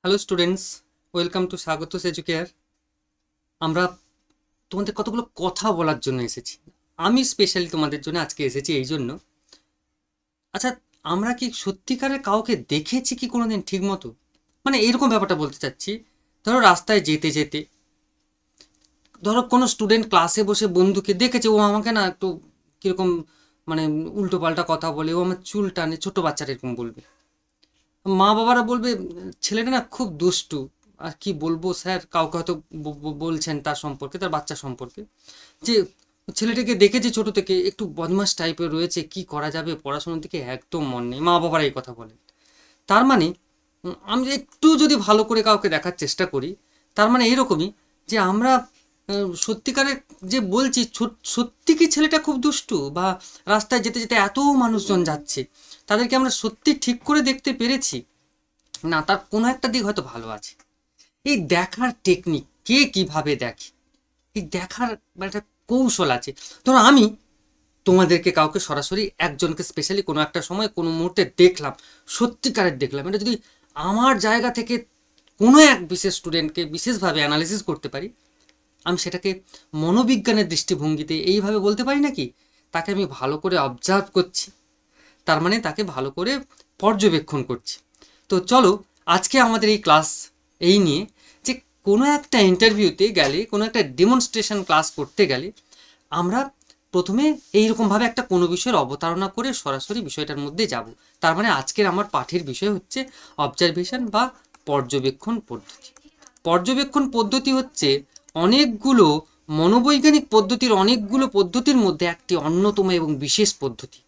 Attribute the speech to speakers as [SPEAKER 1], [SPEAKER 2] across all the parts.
[SPEAKER 1] Hello students, welcome to Swagatas Educare. আমরা তোমাদের কতগুলো কথা বলার জন্য এসেছি। আমি স্পেশালি তোমাদের জন্য আজকে এসেছি এই জন্য। আচ্ছা, আমরা কি সত্যিকারের কাউকে দেখেছি কি কোনোদিন ঠিক মতো? মানে এইরকম ব্যাপারটা বলতে চাচ্ছি। ধরো রাস্তায় যেতে যেতে ধরো কোনো স্টুডেন্ট ক্লাসে বসে বন্ধুকে দেখেছে, ও আমাকে না একটু কীরকম মানে উল্টো পাল্টা কথা বলে, ও আমার চুল টানে, ছোটো বাচ্চারা এরকম বলবে। মা বাবারা বলবে ছেলেটা না খুব দুষ্টু। আর কি বলবো স্যার, কাউকে হয়তো বলছেন তার সম্পর্কে, তার বাচ্চা সম্পর্কে, যে ছেলেটাকে দেখেছি ছোট থেকে একটু বদমাস টাইপের রয়েছে, কি করা যাবে, পড়াশোনার দিকে একদম মন নেই, মা বাবারা এই কথা বলেন। তার মানে আমি একটু যদি ভালো করে কাউকে দেখার চেষ্টা করি, তার মানে এরকমই যে আমরা সত্যিকারের যে বলছি, সত্যি কি ছেলেটা খুব দুষ্টু, বা রাস্তায় যেতে যেতে এত মানুষজন যাচ্ছে, তাদেরকে আমরা সত্যি ঠিক করে দেখতে পেরেছি না, তার কোনো একটা দিক হয়তো ভালো আছে। এই দেখার টেকনিক, কে কিভাবে দেখে, এই দেখার একটা কৌশল আছে। ধরো আমি তোমাদেরকে কাউকে সরাসরি একজনকে স্পেশালি কোনো একটা সময় কোনো মুহূর্তে দেখলাম, সত্যিকারের দেখলাম, এটা যদি আমার জায়গা থেকে কোনো এক বিশেষ স্টুডেন্টকে বিশেষভাবে অ্যানালিসিস করতে পারি, আমি সেটাকে মনোবিজ্ঞানের দৃষ্টিভঙ্গিতে এইভাবে বলতে পারি নাকি, তাকে আমি ভালো করে অবজার্ভ করছি, তার মানে তাকে ভালো করে পর্যবেক্ষণ করছি। তো চলো আজকে আমাদের এই ক্লাস এই নিয়ে, যে কোনো একটা ইন্টারভিউতে গেলে, কোনো একটা ডেমনস্ট্রেশন ক্লাস করতে গেলে আমরা প্রথমে এইরকমভাবে একটা কোনো বিষয়ের অবতারণা করে সরাসরি বিষয়টার মধ্যে যাব। তার মানে আজকের আমার পাঠের বিষয় হচ্ছে অবজারভেশন বা পর্যবেক্ষণ পদ্ধতি। পর্যবেক্ষণ পদ্ধতি হচ্ছে অনেকগুলো মনোবৈজ্ঞানিক পদ্ধতির পদ্ধতির মধ্যে একটি অন্যতম এবং বিশেষ পদ্ধতি।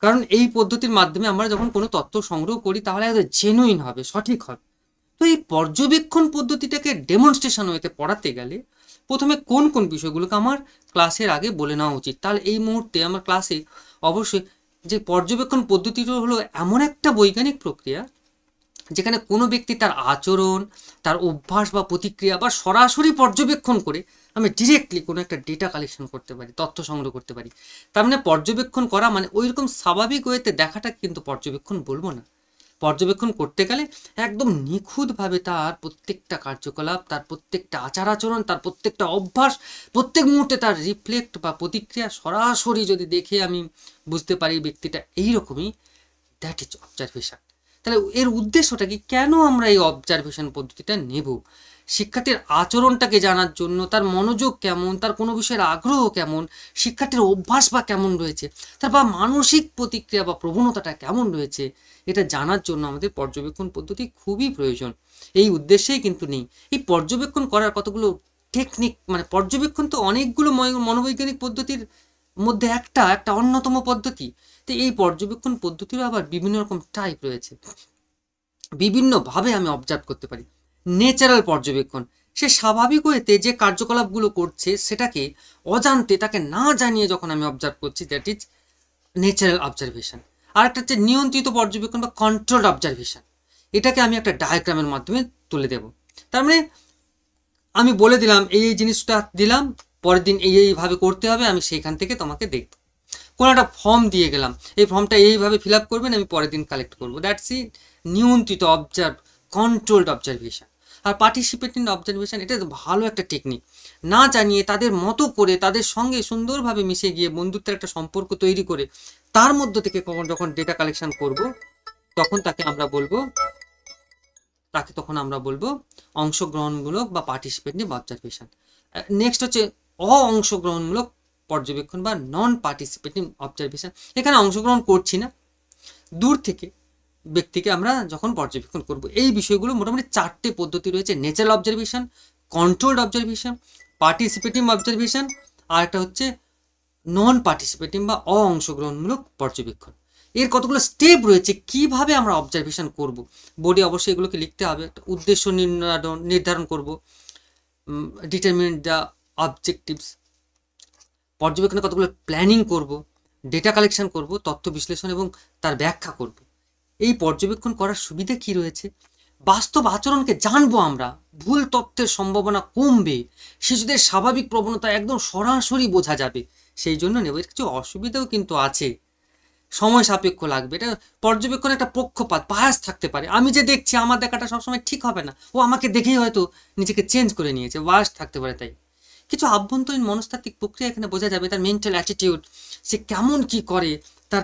[SPEAKER 1] কারণ এই পদ্ধতির মাধ্যমে আমরা যখন কোনো তথ্য সংগ্রহ করি তাহলে একদম জেনুইন হবে, সঠিক হবে। তো এই পর্যবেক্ষণ পদ্ধতিটাকে ডেমনস্ট্রেশন ওয়েতে পড়াতে গেলে প্রথমে কোন কোন বিষয়গুলোকে আমার ক্লাসের আগে বলে নেওয়া উচিত। তাহলে এই মুহূর্তে আমার ক্লাসে অবশ্যই যে পর্যবেক্ষণ পদ্ধতিটা হলো এমন একটা বৈজ্ঞানিক প্রক্রিয়া যেখানে কোনো ব্যক্তি তার আচরণ, তার অভ্যাস বা প্রতিক্রিয়া বা সরাসরি পর্যবেক্ষণ করে আমি ডিরেক্টলি কোনো একটা ডেটা কালেকশন করতে পারি, তথ্য সংগ্রহ করতে পারি। তার মানে পর্যবেক্ষণ করা মানে ওই রকম স্বাভাবিক ওয়েতে দেখাটা কিন্তু পর্যবেক্ষণ বলবো না। পর্যবেক্ষণ করতে গেলে একদম নিখুঁতভাবে তার প্রত্যেকটা কার্যকলাপ, তার প্রত্যেকটা আচার আচরণ, তার প্রত্যেকটা অভ্যাস, প্রত্যেক মুহূর্তে তার রিফ্লেক্ট বা প্রতিক্রিয়া সরাসরি যদি দেখে আমি বুঝতে পারি ব্যক্তিটা এইরকমই, দ্যাট ইজ অবজারভেশন। তাহলে এর উদ্দেশ্যটা কি, কেন আমরা এই অবজারভেশন পদ্ধতিটা নেব? শিক্ষার্থীর আচরণটাকে জানার জন্য, তার মনোযোগ কেমন, তার কোনো বিষয়ের আগ্রহ কেমন, শিক্ষার্থীর অভ্যাস বা কেমন রয়েছে, তারপর মানসিক প্রতিক্রিয়া বা প্রবণতাটা কেমন রয়েছে, এটা জানার জন্য আমাদের পর্যবেক্ষণ পদ্ধতি খুবই প্রয়োজন। এই উদ্দেশ্যেই কিন্তু নেই। এই পর্যবেক্ষণ করার কতগুলো টেকনিক, মানে পর্যবেক্ষণ তো অনেকগুলো মনোবৈজ্ঞানিক পদ্ধতির মধ্যে একটা একটা অন্যতম পদ্ধতি। তো এই পর্যবেক্ষণ পদ্ধতিরও আবার বিভিন্ন রকম টাইপ রয়েছে, বিভিন্নভাবে আমি অবজার্ভ করতে পারি। নেচারাল পর্যবেক্ষণ, সে স্বাভাবিক ওয়েতে যে কার্যকলাপগুলো করছে সেটাকে অজান্তে, তাকে না জানিয়ে যখন আমি অবজার্ভ করছি, দ্যাট ইজ ন্যাচারাল অবজারভেশন। আর একটা হচ্ছে নিয়ন্ত্রিত পর্যবেক্ষণ বা কন্ট্রোলড অবজারভেশন। এটাকে আমি একটা ডায়াগ্রামের মাধ্যমে তুলে দেব। তার মানে আমি বলে দিলাম এই এই জিনিসটা দিলাম, পরের দিন এই এইভাবে করতে হবে, আমি সেইখান থেকে তোমাকে দেখব। কোনো একটা ফর্ম দিয়ে গেলাম, এই ফর্মটা এইভাবে ফিল আপ করবেন, আমি পরের দিন কালেক্ট করবো, দ্যাটস ই নিয়ন্ত্রিত কন্ট্রোলড অবজারভেশন। আর পার্টিসিপেটিং অবজারভেশন, এটা ভালো একটা টেকনিক। না জানিয়ে তাদের মতো করে তাদের সঙ্গে সুন্দরভাবে মিশে গিয়ে বন্ধুত্বের একটা সম্পর্ক তৈরি করে তার মধ্য থেকে যখন ডেটা কালেকশন করব, তখন তখন আমরা বলবো অংশগ্রহণমূলক বা পার্টিসিপেটিভ অবজারভেশন। নেক্সট হচ্ছে অংশগ্রহণমূলক পর্যবেক্ষণ বা নন পার্টিসিপেটিভ অবজারভেশন। এখানে অংশগ্রহণ করছি না, দূর থেকে ব্যক্তিকে আমরা যখন পর্যবেক্ষণ করব। এই বিষয়গুলো মোটামুটি 4টে পদ্ধতি রয়েছে: natural observation, controlled observation, participative observation, আর একটা হচ্ছে নন পার্টিসিপেটিভ বা অংশগ্রহণমূলক পর্যবেক্ষণ। এর কতগুলো স্টেপ রয়েছে, কিভাবে আমরা অবজারভেশন করব। বোর্ডে অবশ্যই এগুলোকে লিখতে হবে। একটা উদ্দেশ্য নির্ধারণ করব, ডিটারমিন দ্য অবজেক্টিভস, পর্যবেক্ষণে কতগুলো প্ল্যানিং করব, ডেটা কালেকশন করব, তথ্য বিশ্লেষণ এবং তার ব্যাখ্যা করব। এই পর্যবেক্ষণ করার সুবিধা কি রয়েছে? বাস্তব আচরণকে জানবো আমরা, ভুল তথ্যের সম্ভাবনা কমবে, শিশুদের স্বাভাবিক প্রবণতা একদম সরাসরি বোঝা যাবে। সেই জন্য নেব। এর কিছু অসুবিধাও কিন্তু আছে, সময় সাপেক্ষ লাগবে, এটা পর্যবেক্ষণ একটা পক্ষপাত বায়াস থাকতে পারে, আমি যে দেখছি আমার দেখাটা সবসময় ঠিক হবে না, ও আমাকে দেখেই হয়তো নিজেকে চেঞ্জ করে নিয়েছে, বায়াস থাকতে পারে। তাই কিছু আভ্যন্তরীণ মনস্তাত্ত্বিক প্রক্রিয়া এখানে বোঝা যাবে, তার মেন্টাল অ্যাটিটিউড, সে কেমন কি করে, তার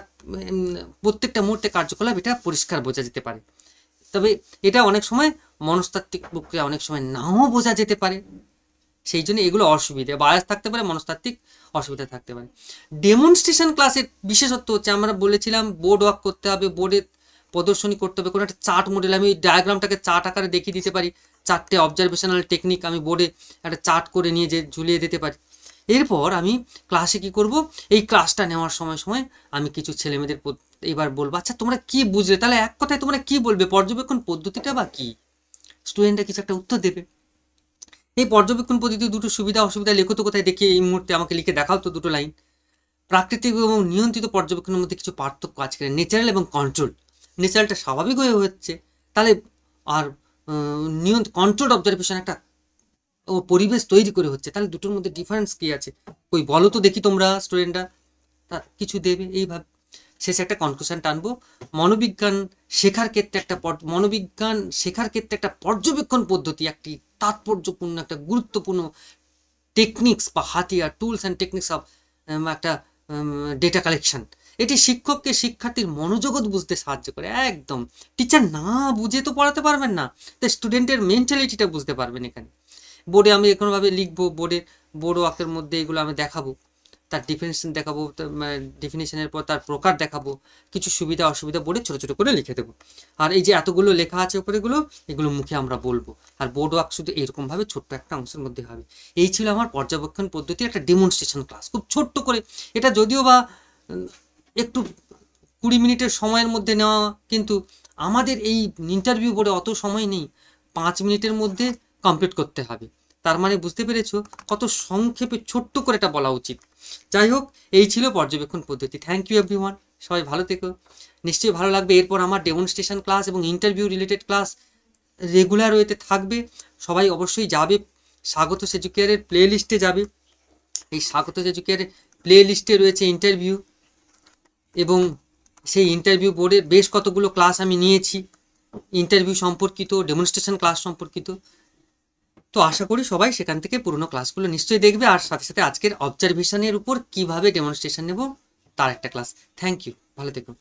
[SPEAKER 1] প্রত্যেকটা মুহূর্তে কার্যকলাপ, এটা পরিষ্কার বোঝা যেতে পারে। তবে এটা অনেক সময় মনস্তাত্ত্বিক প্রক্রিয়া অনেক সময় নাও বোঝা যেতে পারে, সেই জন্য এগুলো অসুবিধা, বায়াস থাকতে পারে, মনস্তাত্ত্বিক অসুবিধা থাকতে পারে। ডেমনস্ট্রেশন ক্লাসের বিশেষত্ব হচ্ছে, আমরা বলেছিলাম বোর্ড ওয়ার্ক করতে হবে, বোর্ডে প্রদর্শনী করতে হবে, কোনো একটা চার্ট মডেল, আমি ডায়াগ্রামটাকে চার্ট আকারে দেখিয়ে দিতে পারি, 4টে অবজারভেশনাল টেকনিক আমি বোর্ডে একটা চার্ট করে নিয়ে যে ঝুলিয়ে দিতে পারি। এরপর আমি ক্লাসে কি করব, এই ক্লাসটা নেওয়ার সময় সময় আমি কিছু ছেলেমেয়েদের এবার বলবো, আচ্ছা তোমরা কি বুঝলে, তাহলে এক কথায় তোমরা কি বলবে, পর্যবেক্ষণ পদ্ধতিটা বা কি? স্টুডেন্টরা কিছু একটা উত্তর দেবে। এই পর্যবেক্ষণ পদ্ধতির দুটো সুবিধা অসুবিধা লেখো তো কোথায়, দেখি এই মুহূর্তে আমাকে লিখে দেখাও তো দুটো লাইন। প্রাকৃতিক এবং নিয়ন্ত্রিত পর্যবেক্ষণের মধ্যে কিছু পার্থক্য আছে, ন্যাচারাল এবং কন্ট্রোল। ন্যাচারালটা স্বাভাবিক হয়ে হচ্ছে, তাহলে আর কন্ট্রোলড অবজারভেশন একটা পরিবেশ তৈরি করে হচ্ছে, তাহলে দুটোর মধ্যে ডিফারেন্স কি আছে, ওই বলো তো দেখি তোমরা স্টুডেন্টরা, তা কিছু দেবে এইভাবে। শেষে একটা কনক্লুশন টানবো, মনোবিজ্ঞান শেখার ক্ষেত্রে একটা পর্যবেক্ষণ পদ্ধতি একটি তাৎপর্যপূর্ণ, একটা গুরুত্বপূর্ণ টেকনিক্স বা হাতিয়ার, টুলস অ্যান্ড টেকনিক্স অফ একটা ডেটা কালেকশন। এটি শিক্ষককে শিক্ষার্থীর মনোজগৎ বুঝতে সাহায্য করে। একদম টিচার না বুঝে তো পড়াতে পারবেন না, তাই স্টুডেন্টের মেন্টালিটিটা বুঝতে পারবেন। এখানে বোর্ডে আমি এরকমভাবে লিখবো, বোর্ড ওয়ার্কের মধ্যে এগুলো আমি দেখাবো, তার ডিফিনিশন দেখাবো, ডিফিনিশনের পর তার প্রকার দেখাবো, কিছু সুবিধা অসুবিধা বোর্ডে ছোটো ছোটো করে লিখে দেবো। আর এই যে এতগুলো লেখা আছে উপরেগুলো, এগুলো মুখে আমরা বলবো, আর বোর্ড ওয়ার্ক শুধু এরকমভাবে ছোট্ট একটা অংশের মধ্যে হবে। এই ছিল আমার পর্যবেক্ষণ পদ্ধতি একটা ডেমনস্ট্রেশন ক্লাস, খুব ছোট্ট করে। এটা যদিও বা একটু 20 মিনিটের সময়ের মধ্যে নেওয়া, কিন্তু আমাদের এই ইন্টারভিউ বোর্ডে অত সময় নেই, 5 মিনিটের মধ্যে কমপ্লিট করতে হবে। তার মানে বুঝতে পেরেছো কত সংক্ষেপে ছোট্ট করে এটা বলা উচিত। যাই হোক, এই ছিল পর্যবেক্ষণ পদ্ধতি। থ্যাংক ইউ এভরিওয়ান, সবাই ভালো থেকো, নিশ্চয়ই ভালো লাগবে। এরপর আমার ডেমনস্ট্রেশন ক্লাস এবং ইন্টারভিউ রিলেটেড ক্লাস রেগুলার ওয়েতে থাকবে, সবাই অবশ্যই যাবে, স্বাগত সেজুকেয়ারের প্লে লিস্টে যাবে। এই স্বাগত সেজুকেয়ারের প্লে লিস্টে রয়েছে ইন্টারভিউ, এবং সেই ইন্টারভিউ বোর্ডের বেশ কতগুলো ক্লাস আমি নিয়েছি ইন্টারভিউ সম্পর্কিত, ডেমনস্ট্রেশন ক্লাস সম্পর্কিত। তো আশা করি সবাই সেখান থেকে পুরোনো ক্লাসগুলো নিশ্চয়ই দেখবে, আর সাথে সাথে আজকের অবজারভেশনের উপর কিভাবে ডেমনস্ট্রেশন নেব তার একটা ক্লাস। থ্যাংক ইউ, ভালো থেকো।